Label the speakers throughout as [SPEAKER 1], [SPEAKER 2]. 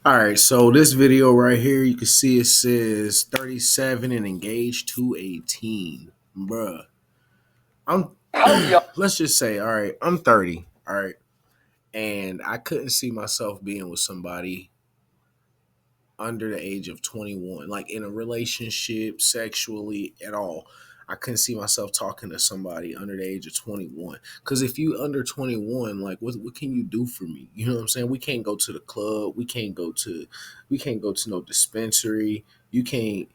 [SPEAKER 1] All right, so this video right here, you can see it says 37 and engaged to 18. Bruh, I'm,
[SPEAKER 2] How young?
[SPEAKER 1] let's just say, all right, I'm 30, all right, and I couldn't see myself being with somebody under the age of 21, like in a relationship, sexually, at all. I couldn't see myself talking to somebody under the age of 21. Because if you under 21, like what can you do for me? You know what I'm saying? We can't go to the club. We can't go to no dispensary. You can't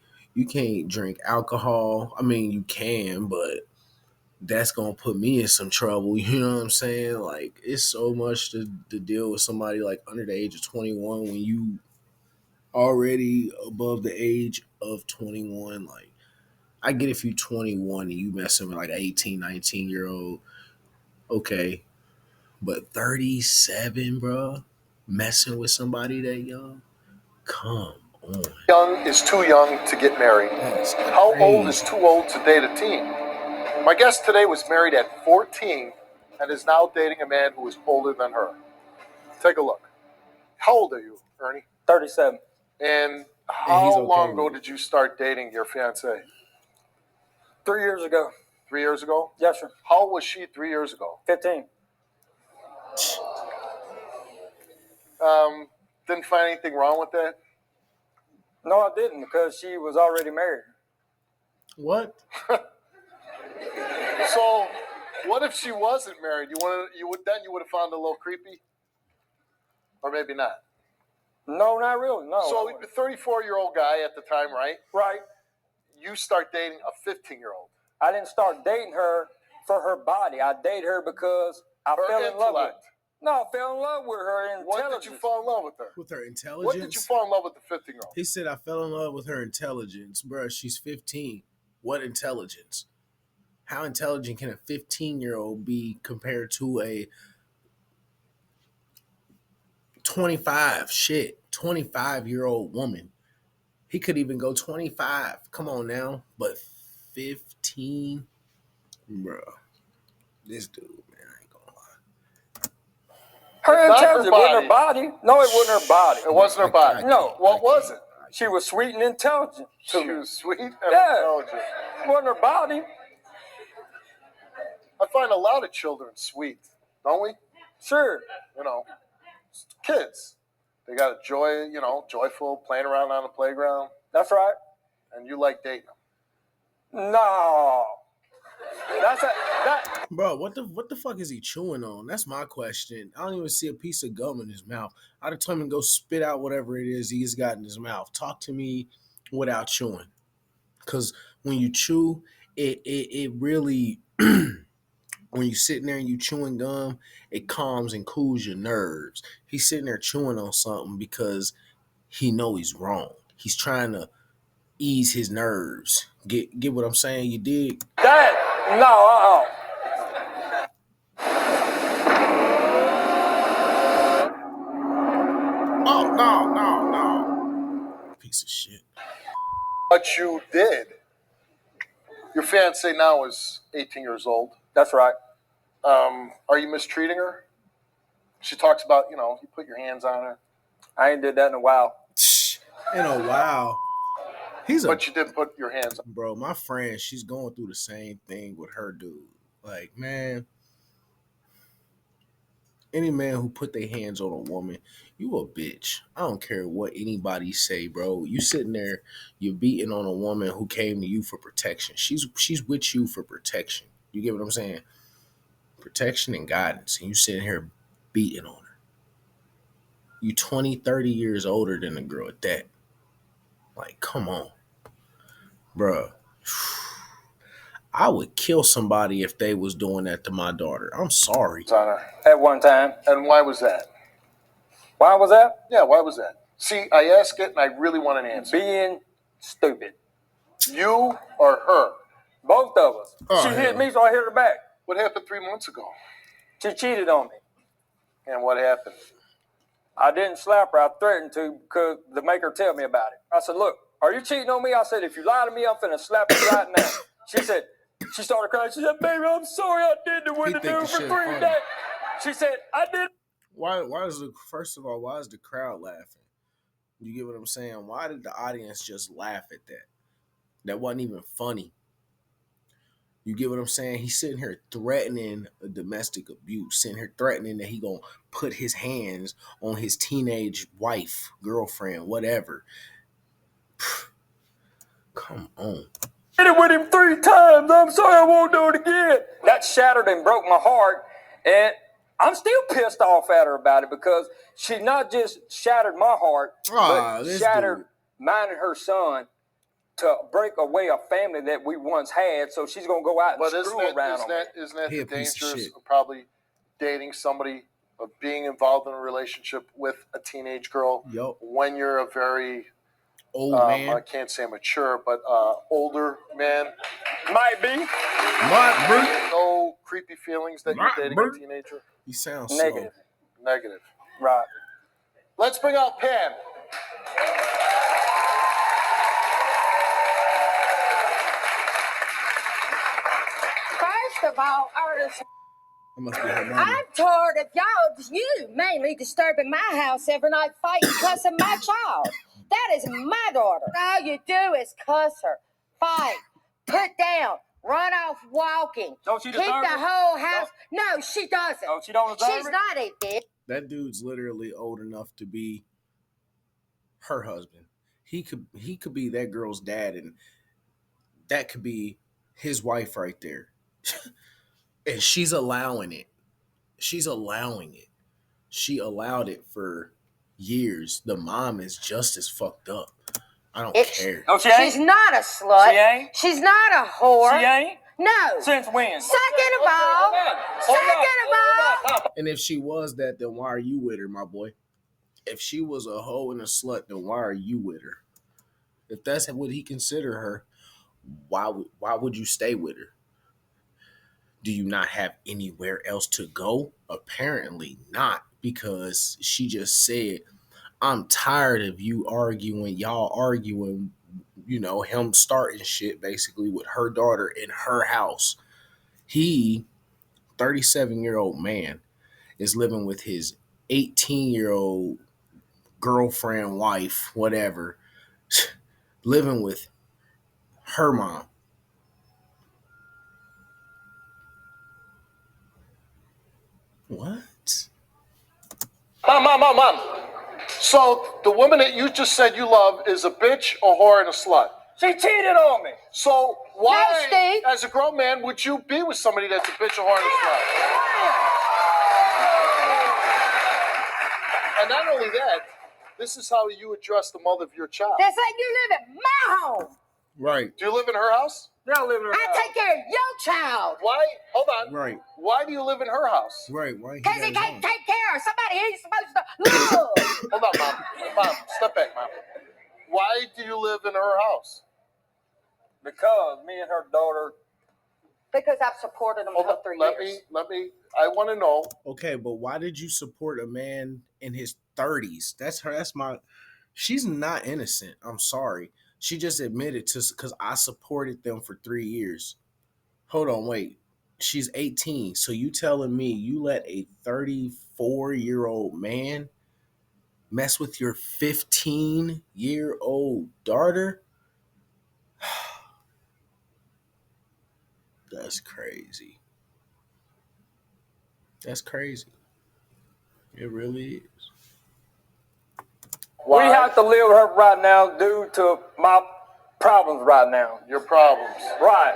[SPEAKER 1] drink alcohol. I mean, you can, but that's gonna put me in some trouble. You know what I'm saying? Like it's so much to deal with somebody like under the age of 21 when you already above the age of 21. Like, I get if you 21 and you messing with like an 18, 19-year old, okay. But 37, bro, messing with somebody that young, come on.
[SPEAKER 2] Young is too young to get married.
[SPEAKER 1] That's
[SPEAKER 2] How old is
[SPEAKER 1] crazy.
[SPEAKER 2] too old to date a teen? My guest today was married at 14 and is now dating a man who is older than her. Take a look. How old are you, Ernie?
[SPEAKER 3] 37.
[SPEAKER 2] And
[SPEAKER 1] And he's
[SPEAKER 2] how
[SPEAKER 1] okay
[SPEAKER 2] long ago
[SPEAKER 1] with it.
[SPEAKER 2] did you start dating your fiancée?
[SPEAKER 3] 3 years ago.
[SPEAKER 2] 3 years ago?
[SPEAKER 3] Yes, sir.
[SPEAKER 2] How old was she 3 years ago?
[SPEAKER 3] 15.
[SPEAKER 2] Didn't find anything wrong with that?
[SPEAKER 3] No, I didn't because she was already married.
[SPEAKER 1] What?
[SPEAKER 2] So, what if she wasn't married? You would have found it a little creepy, or maybe not.
[SPEAKER 3] No, not really. No.
[SPEAKER 2] So, a 34-year-old guy at the time, right?
[SPEAKER 3] Right.
[SPEAKER 2] You start dating a 15-year-old.
[SPEAKER 3] I didn't start dating her for her body. I dated her because I fell in love with her.
[SPEAKER 2] Intellect.
[SPEAKER 3] No, I fell in love with her
[SPEAKER 2] What
[SPEAKER 3] intelligence.
[SPEAKER 2] did you fall in love with her?
[SPEAKER 1] With her intelligence?
[SPEAKER 2] What did you fall in love with the 15-year-old?
[SPEAKER 1] He said I fell in love with her intelligence. Bruh, she's 15. What intelligence? How intelligent can a 15-year-old be compared to a 25-year-old woman? He could even go 25. Come on now. But 15, bro. This dude, man, I ain't gonna lie.
[SPEAKER 3] Her
[SPEAKER 2] It's not her
[SPEAKER 3] intelligence wasn't her body. No, it wasn't her body.
[SPEAKER 2] It wasn't her body.
[SPEAKER 3] No.
[SPEAKER 2] What was it?
[SPEAKER 3] She was sweet and intelligent.
[SPEAKER 2] She was sweet and
[SPEAKER 3] Yeah.
[SPEAKER 2] intelligent.
[SPEAKER 3] It wasn't her body.
[SPEAKER 2] I find a lot of children sweet, don't we?
[SPEAKER 3] Sure.
[SPEAKER 2] You know, kids. They got a joy, joyful, playing around on the playground,
[SPEAKER 3] That's right.
[SPEAKER 2] and you like dating them.
[SPEAKER 3] No. That.
[SPEAKER 1] Bro, what the fuck is he chewing on? That's my question. I don't even see a piece of gum in his mouth. I'd have told him to go spit out whatever it is he's got in his mouth. Talk to me without chewing. Cause when you chew, it really when you sitting there and you chewing gum, it calms and cools your nerves. He's sitting there chewing on something because he know he's wrong. He's trying to ease his nerves. Get what I'm saying? You dig?
[SPEAKER 3] No.
[SPEAKER 1] Oh no. Piece of shit.
[SPEAKER 2] But you did. Your fiancée now is 18 years old.
[SPEAKER 3] That's right.
[SPEAKER 2] Are you mistreating her? She talks about, you put your hands on her.
[SPEAKER 3] I ain't did that in a while.
[SPEAKER 1] In a while.
[SPEAKER 2] But you did put your hands on her.
[SPEAKER 1] Bro, my friend, she's going through the same thing with her dude. Like, man, any man who put their hands on a woman, you a bitch. I don't care what anybody say, bro. You sitting there, you're beating on a woman who came to you for protection. She's with you for protection. You get what I'm saying? Protection and guidance. And you sitting here beating on her. You 20, 30 years older than the girl at that. Like, come on. Bruh. I would kill somebody if they was doing that to my daughter. I'm sorry.
[SPEAKER 2] On her.
[SPEAKER 3] At one time.
[SPEAKER 2] And why was that?
[SPEAKER 3] Why was that?
[SPEAKER 2] Yeah, why was that? See, I ask it and I really want an answer.
[SPEAKER 3] Being stupid.
[SPEAKER 2] You or her?
[SPEAKER 3] Both of us.
[SPEAKER 1] Oh,
[SPEAKER 3] She
[SPEAKER 1] hell.
[SPEAKER 3] hit me, so I hit her back.
[SPEAKER 2] What happened 3 months ago?
[SPEAKER 3] She cheated on me.
[SPEAKER 2] And what happened?
[SPEAKER 3] I didn't slap her. I threatened to because to make her tell me about it. I said, look, are you cheating on me? I said, if you lie to me, I'm finna slap you right now. She started crying. She said, baby, I'm sorry I did the what to do for 3
[SPEAKER 1] funny.
[SPEAKER 3] days. She said, I did.
[SPEAKER 1] Why is the crowd laughing? You get what I'm saying? Why did the audience just laugh at that? That wasn't even funny. You get what I'm saying? He's sitting here threatening a domestic abuse, sitting here threatening that he gonna put his hands on his teenage wife, girlfriend, whatever. Come on.
[SPEAKER 3] Did it with him 3 times. I'm sorry, I won't do it again. That shattered and broke my heart, and I'm still pissed off at her about it because she not just shattered my heart, but shattered mine and her son to break away a family that we once had. So she's gonna go out and screw around.
[SPEAKER 2] Isn't that the dangers of probably dating somebody, of being involved in a relationship with a teenage girl when you're a very
[SPEAKER 1] old man?
[SPEAKER 2] I can't say mature, but older man.
[SPEAKER 3] Might be.
[SPEAKER 2] No creepy feelings that you're dating a teenager.
[SPEAKER 1] He sounds
[SPEAKER 3] negative.
[SPEAKER 2] Negative.
[SPEAKER 3] Right.
[SPEAKER 2] Let's bring out Pam.
[SPEAKER 4] First of all, Ernest, I'm tired of you mainly disturbing my house every night, fighting, cussing my child. That is my daughter. All you do is cuss her, fight, put down, run off walking.
[SPEAKER 3] Don't she
[SPEAKER 4] keep
[SPEAKER 3] deserve
[SPEAKER 4] the
[SPEAKER 3] it?
[SPEAKER 4] whole house. No, she doesn't.
[SPEAKER 3] Oh, she don't deserve
[SPEAKER 4] She's
[SPEAKER 3] it?
[SPEAKER 4] not a bitch.
[SPEAKER 1] That dude's literally old enough to be her husband. He could be that girl's dad, and that could be his wife right there. And she's allowing it. She's allowing it. She allowed it for years. The mom is just as fucked up. I don't care.
[SPEAKER 3] Oh, she ain't?
[SPEAKER 4] She's not a slut.
[SPEAKER 3] She ain't?
[SPEAKER 4] She's not a whore.
[SPEAKER 3] She ain't?
[SPEAKER 4] No.
[SPEAKER 3] Since when?
[SPEAKER 4] Second of all.
[SPEAKER 1] And if she was that, then why are you with her, my boy? If she was a hoe and a slut, then why are you with her? If that's what he consider her, why would you stay with her? Do you not have anywhere else to go? Apparently not, because she just said, I'm tired of you arguing, y'all arguing, him starting shit basically with her daughter in her house. He, 37-year-old man, is living with his 18-year-old girlfriend, wife, whatever, living with her mom. What?
[SPEAKER 2] Mom. So the woman that you just said you love is a bitch, a whore, and a slut.
[SPEAKER 3] She cheated on me.
[SPEAKER 2] So why,
[SPEAKER 4] No, Steve.
[SPEAKER 2] as a grown man, would you be with somebody that's a bitch, a whore, and a slut? And not only that, this is how you address the mother of your child.
[SPEAKER 4] That's like you live in my home.
[SPEAKER 1] Right.
[SPEAKER 2] Do you live in her house?
[SPEAKER 3] They don't live in her
[SPEAKER 4] I
[SPEAKER 3] house.
[SPEAKER 4] take care of your child.
[SPEAKER 2] Why? Hold on.
[SPEAKER 1] Right.
[SPEAKER 2] Why do you live in her house?
[SPEAKER 1] Right. Why?
[SPEAKER 4] Because he can't take care of somebody he's supposed to love.
[SPEAKER 2] Hold on, Mom. Mom, step back, Mom. Why do you live in her house?
[SPEAKER 3] Because me and her daughter.
[SPEAKER 4] Because I've supported them for 3 years.
[SPEAKER 2] Let me, I want to know.
[SPEAKER 1] Okay, but why did you support a man in his 30s? She's not innocent. I'm sorry. She just admitted to, because I supported them for 3 years. Hold on, wait. She's 18. So you telling me you let a 34-year-old man mess with your 15-year-old daughter? That's crazy. That's crazy. It really is.
[SPEAKER 3] We have to live with her right now due to my problems right now.
[SPEAKER 2] Your problems.
[SPEAKER 3] Right.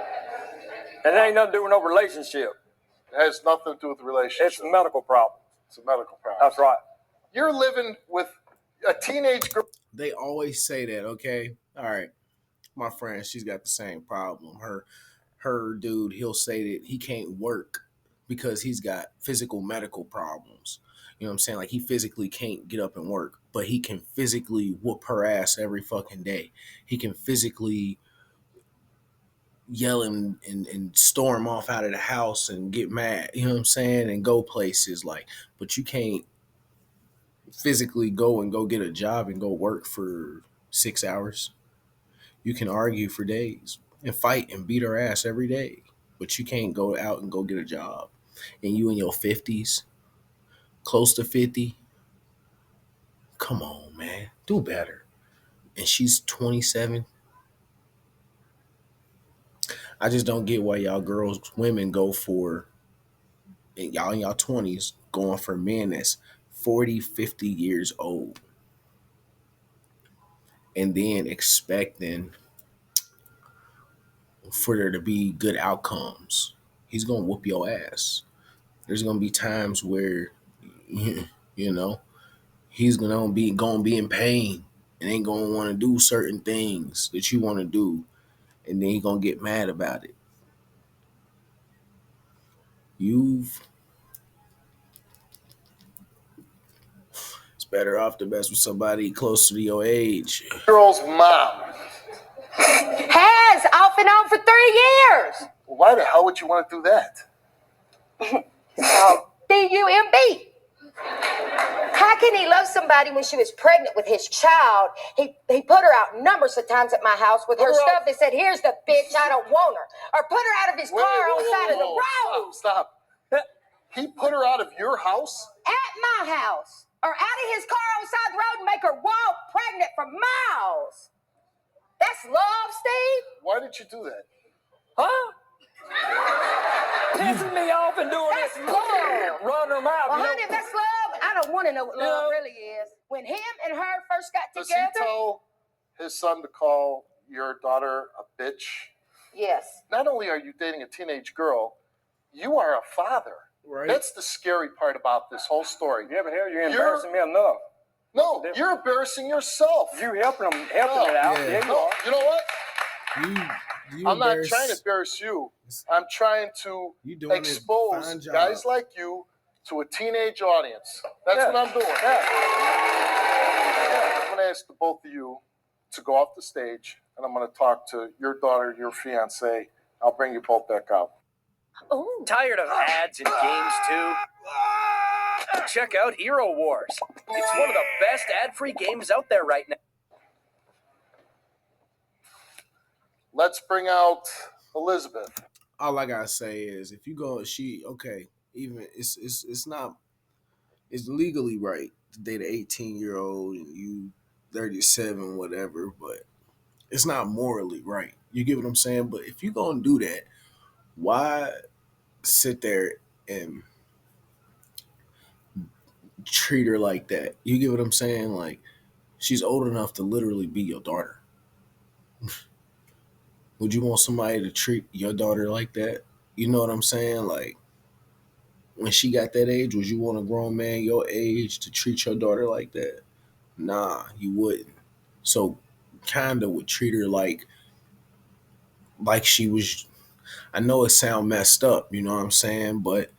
[SPEAKER 3] And it ain't nothing to do with no relationship.
[SPEAKER 2] It has nothing to do with the relationship.
[SPEAKER 3] It's a medical problem.
[SPEAKER 2] It's a medical problem.
[SPEAKER 3] That's right.
[SPEAKER 2] You're living with a teenage girl.
[SPEAKER 1] They always say that, okay? All right. My friend, she's got the same problem. Her dude, he'll say that he can't work because he's got physical medical problems. You know what I'm saying? Like, he physically can't get up and work, but he can physically whoop her ass every fucking day. He can physically yell and storm off out of the house and get mad, you know what I'm saying? And go places, like, but you can't physically go and go get a job and go work for 6 hours. You can argue for days and fight and beat her ass every day, but you can't go out and go get a job. And you in your 50s, close to 50, come on, man. Do better. And she's 27. I just don't get why y'all girls, women go for, and y'all in y'all 20s, going for men that's 40, 50 years old. And then expecting for there to be good outcomes. He's going to whoop your ass. There's going to be times where, you know, he's going to be in pain and ain't going to want to do certain things that you want to do. And then he's going to get mad about it. It's better off to mess with somebody closer to your age.
[SPEAKER 2] Girl's mom.
[SPEAKER 4] Has off and on for 3 years.
[SPEAKER 2] Why the hell would you want to do that?
[SPEAKER 4] D-U-M-B. How can he love somebody when she was pregnant with his child? He put her out numbers of times at my house with her stuff that said, "Here's the bitch, I don't want her." Or put her out of his car on the side of the road.
[SPEAKER 2] Stop. He put her out of your house?
[SPEAKER 4] At my house. Or out of his car on the side of the road and make her walk pregnant for miles. That's love, Steve?
[SPEAKER 2] Why did you do that?
[SPEAKER 3] Huh? Pissing me off and doing
[SPEAKER 4] That's
[SPEAKER 3] this.
[SPEAKER 4] love.
[SPEAKER 3] Running them out.
[SPEAKER 4] Well,
[SPEAKER 3] you know?
[SPEAKER 4] honey, if that's love, I don't want to know what love really is. When him and her first got
[SPEAKER 2] Does
[SPEAKER 4] together.
[SPEAKER 2] he tell his son to call your daughter a bitch?
[SPEAKER 4] Yes.
[SPEAKER 2] Not only are you dating a teenage girl, you are a father.
[SPEAKER 1] Right.
[SPEAKER 2] That's the scary part about this whole story.
[SPEAKER 3] Yeah, but hell, you're embarrassing me enough.
[SPEAKER 2] No, you're embarrassing yourself.
[SPEAKER 3] You helping it out.
[SPEAKER 1] Yeah.
[SPEAKER 3] Yeah, you are.
[SPEAKER 2] You know what?
[SPEAKER 1] You
[SPEAKER 2] I'm not trying to embarrass you. I'm trying to expose guys like you to a teenage audience. That's what I'm doing.
[SPEAKER 3] Yeah.
[SPEAKER 2] I'm going to ask the both of you to go off the stage, and I'm going to talk to your daughter, your fiance. I'll bring you both back out.
[SPEAKER 5] Ooh. Tired of ads and games too? Check out Hero Wars. It's one of the best ad-free games out there right now.
[SPEAKER 2] Let's bring out Elizabeth.
[SPEAKER 1] All I gotta say is, if you go, even it's legally right to date an 18-year-old and you 37, whatever, but it's not morally right. You get what I'm saying? But if you gonna do that, why sit there and treat her like that? You get what I'm saying? Like, she's old enough to literally be your daughter. Would you want somebody to treat your daughter like that? You know what I'm saying? Like, when she got that age, would you want a grown man your age to treat your daughter like that? Nah, you wouldn't. So, kinda would treat her like she was. I know it sound messed up, you know what I'm saying, but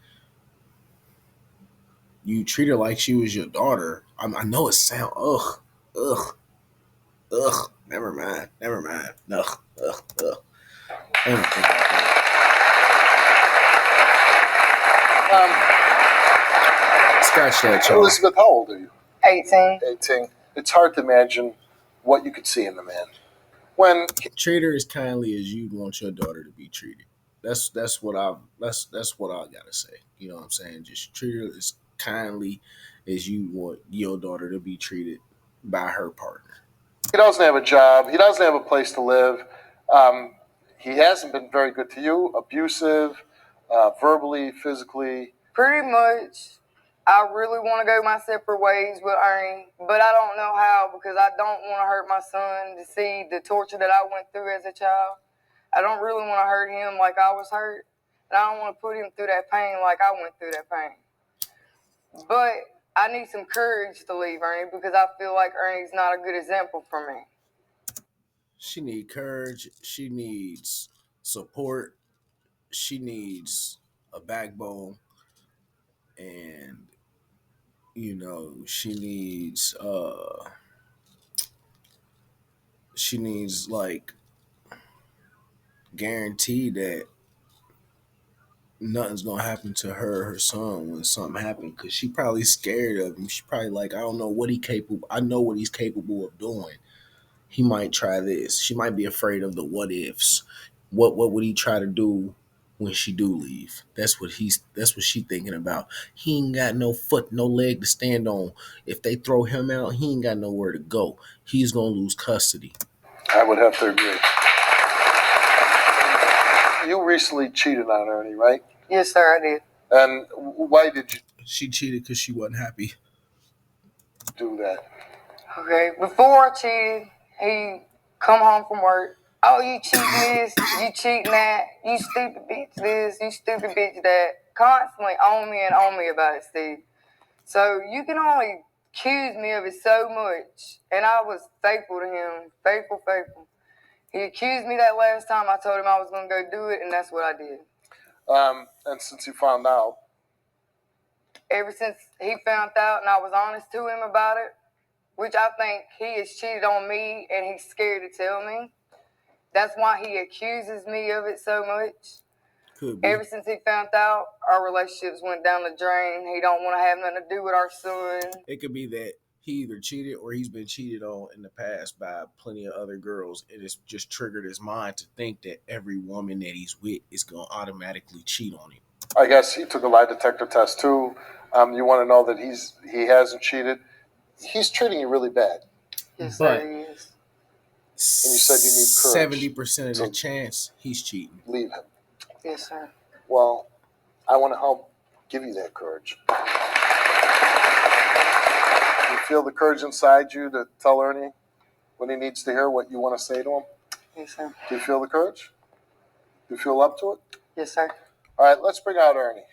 [SPEAKER 1] you treat her like she was your daughter. I know it sound ugh. Never mind. Ugh. I don't think about that. Scratch that, y'all.
[SPEAKER 2] Elizabeth, how old are you?
[SPEAKER 4] 18.
[SPEAKER 2] 18. It's hard to imagine what you could see in the man. When
[SPEAKER 1] Treat her as kindly as you'd want your daughter to be treated. That's what I gotta say. You know what I'm saying? Just treat her as kindly as you want your daughter to be treated by her partner.
[SPEAKER 2] he doesn't have a job, he doesn't have a place to live, he hasn't been very good to you, abusive, verbally, physically.
[SPEAKER 6] Pretty much. I really want to go my separate ways with Ernie, but I don't know how because I don't want to hurt my son to see the torture that I went through as a child. I don't really want to hurt him like I was hurt, and I don't want to put him through that pain like I went through that pain. But I need some courage to leave Ernie because I feel like Ernie's not a good example for me.
[SPEAKER 1] She needs courage. She needs support. She needs a backbone. And, she needs like guarantee that nothing's gonna happen to her son when something happens, because she probably scared of him. She probably like, I don't know what I know what he's capable of doing. He might try this. She might be afraid of the what ifs. What would he try to do when she do leave. That's what she thinking about. He ain't got no foot, no leg to stand on. If they throw him out, he ain't got nowhere to go. He's gonna lose custody.
[SPEAKER 2] I would have to agree. You recently cheated on Ernie, right?
[SPEAKER 6] Yes, sir, I did.
[SPEAKER 2] And why did you
[SPEAKER 1] She cheated because she wasn't happy.
[SPEAKER 2] do that?
[SPEAKER 6] Okay, before I cheated, he come home from work. Oh, you cheating this, you cheating that, you stupid bitch this, you stupid bitch that. Constantly on me about it, Steve. So you can only accuse me of it so much. And I was faithful to him, faithful. He accused me that last time. I told him I was going to go do it, and that's what I did.
[SPEAKER 2] And since you found out?
[SPEAKER 6] Ever since he found out and I was honest to him about it, which I think he has cheated on me and he's scared to tell me. That's why he accuses me of it so much.
[SPEAKER 1] Could be.
[SPEAKER 6] Ever since he found out, our relationships went down the drain. He don't want to have nothing to do with our son.
[SPEAKER 1] It could be that he either cheated or he's been cheated on in the past by plenty of other girls. And it's just triggered his mind to think that every woman that he's with is going to automatically cheat on him.
[SPEAKER 2] I guess he took a lie detector test too. You want to know that he hasn't cheated. He's treating you really bad.
[SPEAKER 6] Yes,
[SPEAKER 1] But
[SPEAKER 6] sir, he is.
[SPEAKER 2] And you said you need courage.
[SPEAKER 1] 70% of the chance he's cheating.
[SPEAKER 2] Leave him.
[SPEAKER 6] Yes, sir.
[SPEAKER 2] Well, I want to help give you that courage. You feel the courage inside you to tell Ernie what he needs to hear, what you want to say to him?
[SPEAKER 6] Yes, sir.
[SPEAKER 2] Do you feel the courage? Do you feel up to it?
[SPEAKER 6] Yes, sir.
[SPEAKER 2] All right, let's bring out Ernie.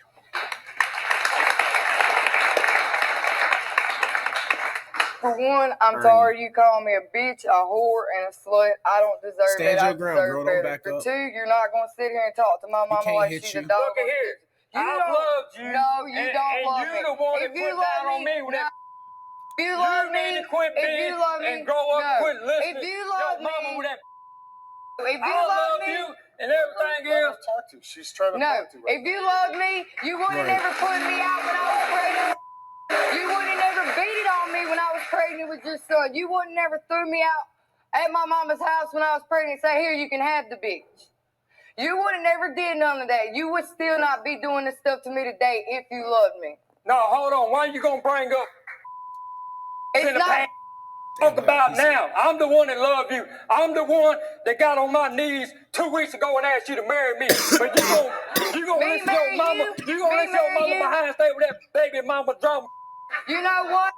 [SPEAKER 6] For one, I'm tired of you calling me a bitch, a whore, and a slut. I don't deserve
[SPEAKER 1] Stand
[SPEAKER 6] it.
[SPEAKER 1] your
[SPEAKER 6] I
[SPEAKER 1] ground,
[SPEAKER 6] deserve
[SPEAKER 1] girl.
[SPEAKER 6] better.
[SPEAKER 1] Don't back
[SPEAKER 6] For
[SPEAKER 1] up.
[SPEAKER 6] two, you're not going to sit here and talk to my mama
[SPEAKER 1] can't
[SPEAKER 6] like
[SPEAKER 1] hit
[SPEAKER 6] she's
[SPEAKER 1] you.
[SPEAKER 6] a dog.
[SPEAKER 3] Look at here. I've loved you.
[SPEAKER 6] No, you
[SPEAKER 3] and,
[SPEAKER 6] don't
[SPEAKER 3] and
[SPEAKER 6] love me.
[SPEAKER 3] you the one that
[SPEAKER 6] If you
[SPEAKER 3] put
[SPEAKER 6] love
[SPEAKER 3] down on me with
[SPEAKER 6] no.
[SPEAKER 3] that.
[SPEAKER 6] If you love
[SPEAKER 3] You
[SPEAKER 6] me,
[SPEAKER 3] need to quit
[SPEAKER 6] if
[SPEAKER 3] being
[SPEAKER 6] you love me,
[SPEAKER 3] and grow up,
[SPEAKER 6] no.
[SPEAKER 3] quit listening.
[SPEAKER 6] If you
[SPEAKER 3] Your
[SPEAKER 6] love
[SPEAKER 3] mama
[SPEAKER 6] me,
[SPEAKER 3] with that.
[SPEAKER 6] if you
[SPEAKER 3] I
[SPEAKER 6] love me,
[SPEAKER 3] you and everything
[SPEAKER 2] Let her
[SPEAKER 3] else.
[SPEAKER 2] talk to you. She's trying to
[SPEAKER 6] no.
[SPEAKER 2] talk to you right
[SPEAKER 6] If you love me, you would have
[SPEAKER 1] Right.
[SPEAKER 6] never put me out when I was pregnant. You would have never beat it on me when I was pregnant with your son. You would have never threw me out at my mama's house when I was pregnant and say, here, you can have the bitch. You would have never did none of that. You would still not be doing this stuff to me today if you loved me.
[SPEAKER 3] No, hold on. Why are you going to bring up
[SPEAKER 6] It's
[SPEAKER 3] in the
[SPEAKER 6] not.
[SPEAKER 3] past? Talk about now. I'm the one that loved you. I'm the one that got on my knees 2 weeks ago and asked you to marry me. But you gonna
[SPEAKER 6] Me
[SPEAKER 3] listen to your
[SPEAKER 6] marry
[SPEAKER 3] mama.
[SPEAKER 6] you?
[SPEAKER 3] You gonna
[SPEAKER 6] Me
[SPEAKER 3] listen to your
[SPEAKER 6] marry
[SPEAKER 3] mama
[SPEAKER 6] you?
[SPEAKER 3] behind stay with that baby mama drama.
[SPEAKER 6] You know what?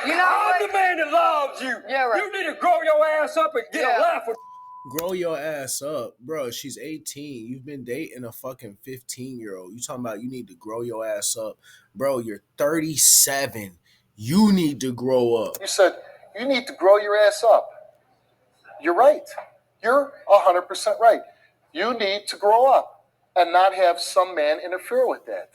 [SPEAKER 6] You know
[SPEAKER 3] I'm
[SPEAKER 6] what?
[SPEAKER 3] the man that loves you.
[SPEAKER 6] Yeah, right.
[SPEAKER 3] You need to grow your ass up and get
[SPEAKER 6] Yeah.
[SPEAKER 3] a life with.
[SPEAKER 1] Grow your ass up, bro. She's 18. You've been dating a fucking 15-year-old. You talking about you need to grow your ass up, bro? You're 37. You need to grow up.
[SPEAKER 2] You said you need to grow your ass up. You're right. You're 100% right. You need to grow up and not have some man interfere with that.